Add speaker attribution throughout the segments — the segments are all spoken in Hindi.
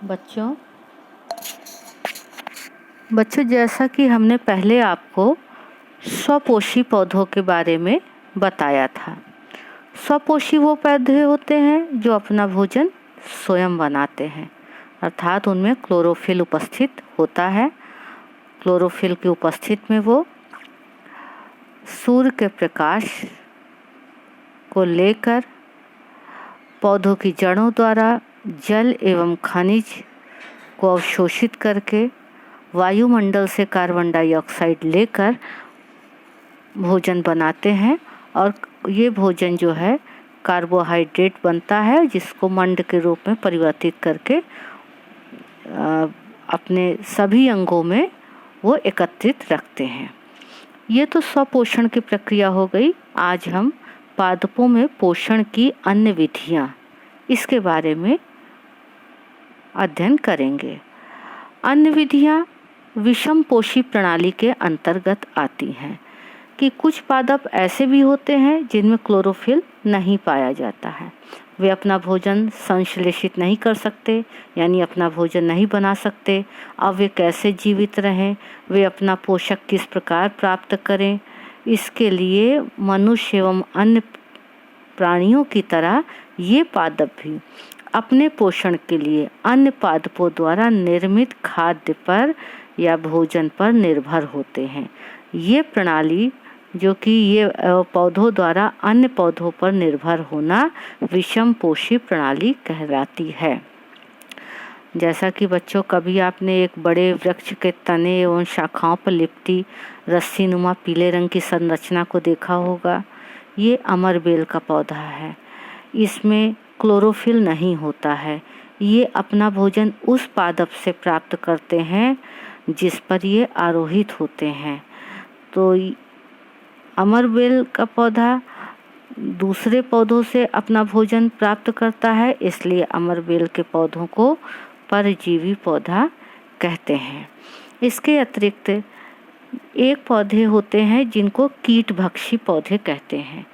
Speaker 1: बच्चों बच्चों जैसा कि हमने पहले आपको स्वपोषी पौधों के बारे में बताया था। स्वपोषी वो पौधे होते हैं जो अपना भोजन स्वयं बनाते हैं, अर्थात उनमें क्लोरोफिल उपस्थित होता है। क्लोरोफिल की उपस्थिति में वो सूर्य के प्रकाश को लेकर पौधों की जड़ों द्वारा जल एवं खनिज को अवशोषित करके वायुमंडल से कार्बन डाइऑक्साइड लेकर भोजन बनाते हैं। और ये भोजन जो है कार्बोहाइड्रेट बनता है, जिसको मंड के रूप में परिवर्तित करके अपने सभी अंगों में वो एकत्रित रखते हैं। ये तो स्वपोषण की प्रक्रिया हो गई। आज हम पादपों में पोषण की अन्य विधियां, इसके बारे में अध्ययन करेंगे। अन्य विधियां विषम पोषी प्रणाली के अंतर्गत आती हैं कि कुछ पादप ऐसे भी होते हैं जिनमें क्लोरोफिल नहीं पाया जाता है। वे अपना भोजन संश्लेषित नहीं कर सकते, यानी अपना भोजन नहीं बना सकते। अब वे कैसे जीवित रहें, वे अपना पोषक किस प्रकार प्राप्त करें, इसके लिए मनुष्य एवं अन्य प्राणियों की तरह ये पादप भी अपने पोषण के लिए अन्य पादपों द्वारा निर्मित खाद्य पर या भोजन पर निर्भर होते हैं। ये प्रणाली जो कि ये पौधों द्वारा अन्य पौधों पर निर्भर होना विषम पोषी प्रणाली कहलाती है। जैसा कि बच्चों, कभी आपने एक बड़े वृक्ष के तने एवं शाखाओं पर लिपटी रस्सी नुमा पीले रंग की संरचना को देखा होगा। ये अमरबेल का पौधा है। इसमें क्लोरोफिल नहीं होता है। ये अपना भोजन उस पादप से प्राप्त करते हैं जिस पर ये आरोहित होते हैं। तो अमरबेल का पौधा दूसरे पौधों से अपना भोजन प्राप्त करता है, इसलिए अमरबेल के पौधों को परजीवी पौधा कहते हैं। इसके अतिरिक्त एक पौधे होते हैं जिनको कीटभक्षी पौधे कहते हैं।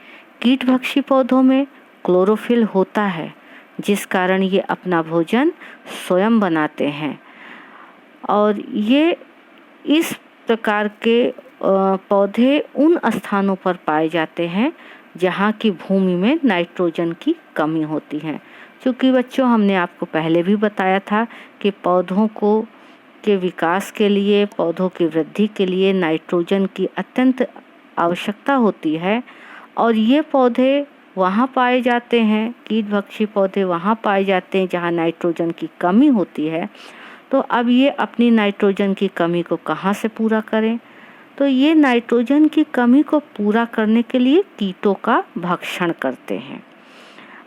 Speaker 1: कीटभक्षी पौधों में क्लोरोफिल होता है, जिस कारण ये अपना भोजन स्वयं बनाते हैं। और ये इस प्रकार के पौधे उन स्थानों पर पाए जाते हैं जहाँ की भूमि में नाइट्रोजन की कमी होती है। क्योंकि बच्चों, हमने आपको पहले भी बताया था कि पौधों को के विकास के लिए, पौधों की वृद्धि के लिए नाइट्रोजन की अत्यंत आवश्यकता होती है। और ये पौधे वहाँ पाए जाते हैं, कीटभक्षी पौधे वहाँ पाए जाते हैं जहाँ नाइट्रोजन की कमी होती है। तो अब ये अपनी नाइट्रोजन की कमी को कहाँ से पूरा करें? तो ये नाइट्रोजन की कमी को पूरा करने के लिए कीटों का भक्षण करते हैं,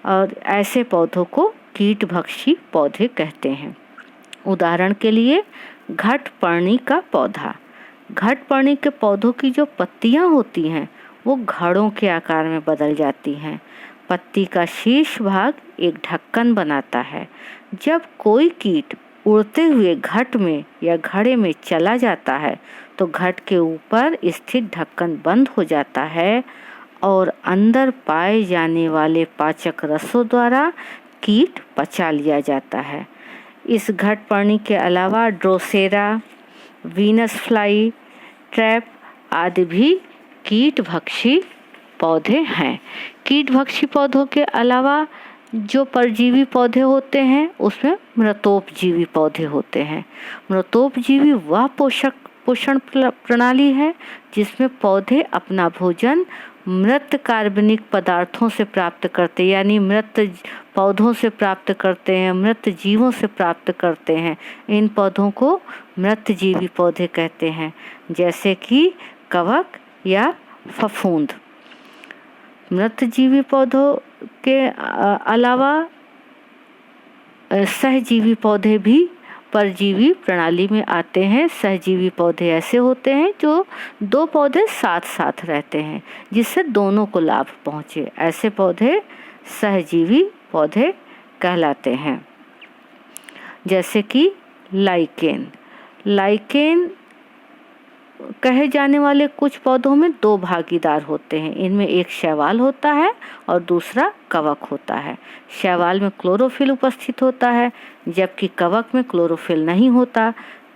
Speaker 1: और ऐसे पौधों को कीटभक्षी पौधे कहते हैं। उदाहरण के लिए घटपर्णी का पौधा। घटपर्णी के पौधों की जो पत्तियां होती हैं वो घड़ों के आकार में बदल जाती हैं। पत्ती का शीर्ष भाग एक ढक्कन बनाता है। जब कोई कीट उड़ते हुए घट में या घड़े में चला जाता है तो घट के ऊपर स्थित ढक्कन बंद हो जाता है और अंदर पाए जाने वाले पाचक रसों द्वारा कीट पचा लिया जाता है। इस घटपर्णी के अलावा ड्रोसेरा, वीनस फ्लाई ट्रैप आदि भी कीटभक्षी पौधे हैं। कीटभक्षी पौधों के अलावा जो परजीवी पौधे होते हैं उसमें मृतोपजीवी पौधे होते हैं। मृतोपजीवी वह पोषण प्रणाली है जिसमें पौधे अपना भोजन मृत कार्बनिक पदार्थों से प्राप्त करते, यानी मृत पौधों से प्राप्त करते हैं, मृत जीवों से प्राप्त करते हैं। इन पौधों को मृतजीवी पौधे कहते हैं, जैसे कि कवक या फफूंद। मृतजीवी पौधों के अलावा सहजीवी पौधे भी परजीवी प्रणाली में आते हैं। सहजीवी पौधे ऐसे होते हैं जो दो पौधे साथ साथ रहते हैं जिससे दोनों को लाभ पहुँचे। ऐसे पौधे सहजीवी पौधे कहलाते हैं। जैसे कि लाइकेन। लाइकेन कहे जाने वाले कुछ पौधों में दो भागीदार होते हैं। इनमें एक शैवाल होता है और दूसरा कवक होता है। शैवाल में क्लोरोफिल उपस्थित होता है, जबकि कवक में क्लोरोफिल नहीं होता।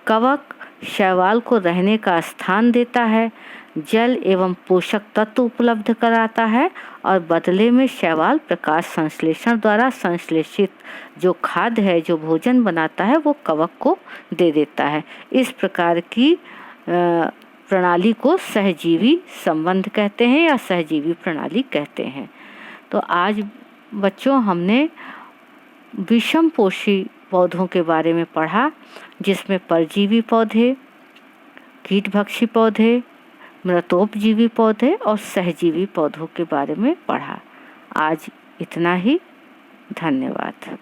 Speaker 1: कवक शैवाल को रहने का स्थान देता है, जल एवं पोषक तत्व उपलब्ध कराता है और बदले में शैवाल प्रकाश संश्लेषण द्वारा संश्लेषित जो खाद्य है, जो भोजन बनाता है, वो कवक को दे देता है। इस प्रकार की प्रणाली को सहजीवी संबंध कहते हैं या सहजीवी प्रणाली कहते हैं। तो आज बच्चों हमने विषम पोषी पौधों के बारे में पढ़ा, जिसमें परजीवी पौधे, कीटभक्षी पौधे, मृतोपजीवी पौधे और सहजीवी पौधों के बारे में पढ़ा। आज इतना ही। धन्यवाद।